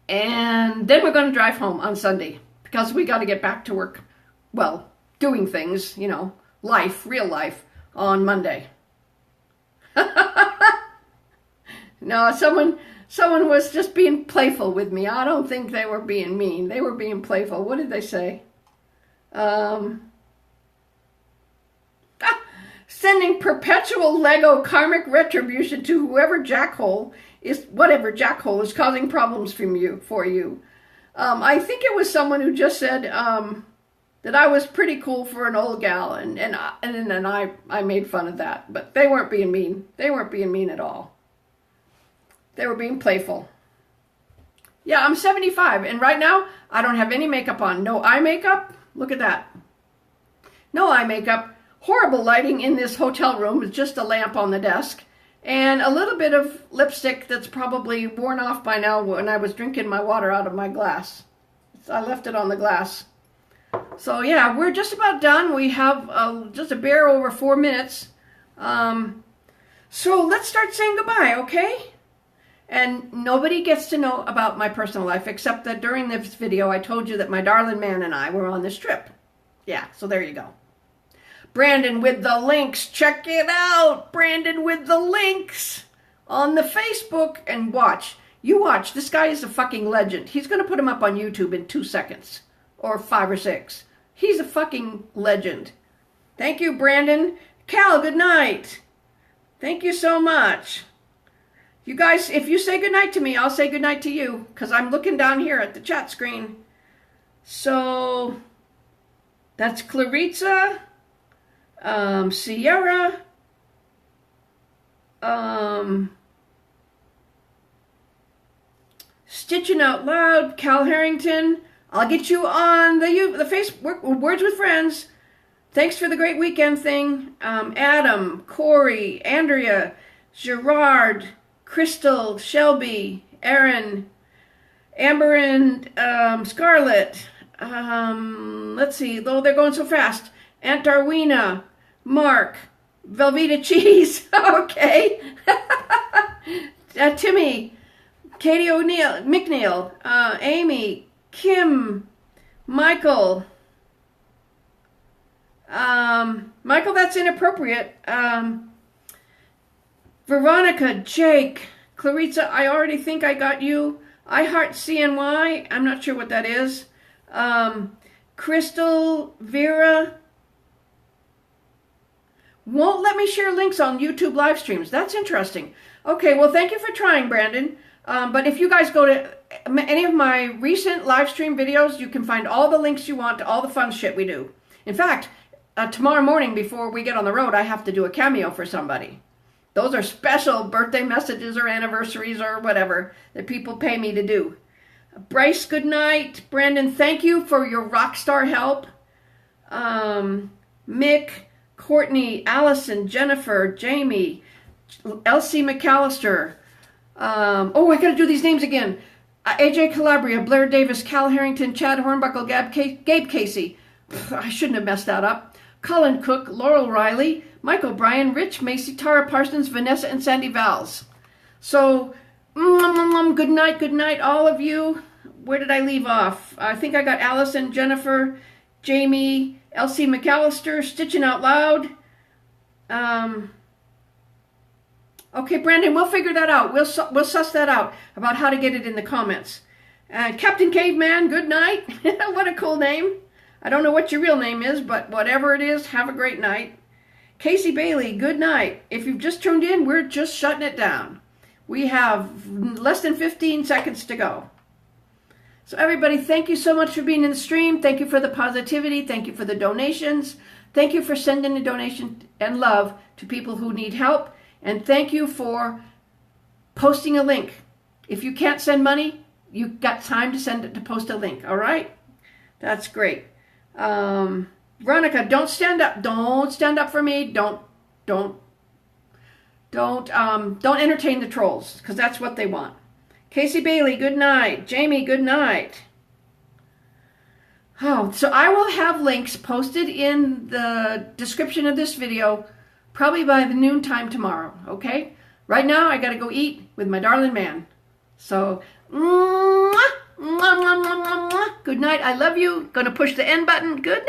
then we're gonna drive home on Sunday because we got to get back to work, well, doing things, you know, life, real life, on Monday. No, someone was just being playful with me. I don't think they were being mean. They were being playful. What did they say? Sending perpetual Lego karmic retribution to whoever jackhole is, whatever jackhole is causing problems for you. I think it was someone who just said that I was pretty cool for an old gal, and then I made fun of that. But they weren't being mean. They weren't being mean at all. They were being playful. Yeah, I'm 75, and right now I don't have any makeup on. No eye makeup. Look at that. No eye makeup. Horrible lighting in this hotel room with just a lamp on the desk, and a little bit of lipstick that's probably worn off by now when I was drinking my water out of my glass. I left it on the glass. So yeah, we're just about done. We have just a bare over 4 minutes. So let's start saying goodbye, okay? And nobody gets to know about my personal life, except that during this video I told you that my darling man and I were on this trip. Yeah, so there you go. Brandon with the links. Check it out. Brandon with the links on the Facebook. And watch. You watch. This guy is a fucking legend. He's going to put him up on YouTube in 2 seconds. Or 5 or 6. He's a fucking legend. Thank you, Brandon. Cal, good night. Thank you so much. You guys, if you say goodnight to me, I'll say goodnight to you, because I'm looking down here at the chat screen. So, that's Clarissa, Sierra, Stitching Out Loud, Cal Herrington. I'll get you on the Facebook, Words with Friends. Thanks for the great weekend thing. Adam, Corey, Andrea, Gerard, Crystal, Shelby, Aaron, Amber, and Scarlett. Let's see, though they're going so fast. Aunt Darwina, Mark, Velveeta Cheese, okay. Timmy, Katie O'Neill, McNeil, Amy, Kim, Michael. Michael, that's inappropriate. Veronica, Jake, Clarissa, I already think I got you. I Heart CNY, I'm not sure what that is. Crystal, Vera. Won't let me share links on YouTube live streams. That's interesting. Okay, well, thank you for trying, Brandon. But if you guys go to any of my recent live stream videos, you can find all the links you want to all the fun shit we do. In fact, tomorrow morning before we get on the road, I have to do a cameo for somebody. Those are special birthday messages or anniversaries or whatever that people pay me to do. Bryce, good night. Brandon, thank you for your rock star help. Mick, Courtney, Allison, Jennifer, Jamie, Elsie McAllister. Oh, I got to do these names again. AJ Calabria, Blair Davis, Cal Herrington, Chad Hornbuckle, Gabe Casey. I shouldn't have messed that up. Cullen Cook, Laurel Riley, Mike O'Brien, Rich Macy, Tara Parsons, Vanessa, and Sandy Valls. So, good night, all of you. Where did I leave off? I think I got Allison, Jennifer, Jamie, Elsie McAllister, Stitching Out Loud. Okay, Brandon, we'll figure that out. We'll suss that out about how to get it in the comments. Captain Caveman, good night. What a cool name. I don't know what your real name is, but whatever it is, have a great night. Casey Bailey, good night. If you've just tuned in, we're just shutting it down. We have less than 15 seconds to go. So everybody, thank you so much for being in the stream. Thank you for the positivity. Thank you for the donations. Thank you for sending the donation and love to people who need help. And thank you for posting a link. If you can't send money, you've got time to post a link, all right? That's great. Veronica, don't stand up. Don't stand up for me. Don't entertain the trolls, because that's what they want. Casey Bailey, good night. Jamie, good night. Oh, so I will have links posted in the description of this video probably by the noontime tomorrow, okay? Right now, I got to go eat with my darling man. So, mwah, mwah, mwah, mwah, mwah, mwah. Good night. I love you. Gonna push the end button. Good night.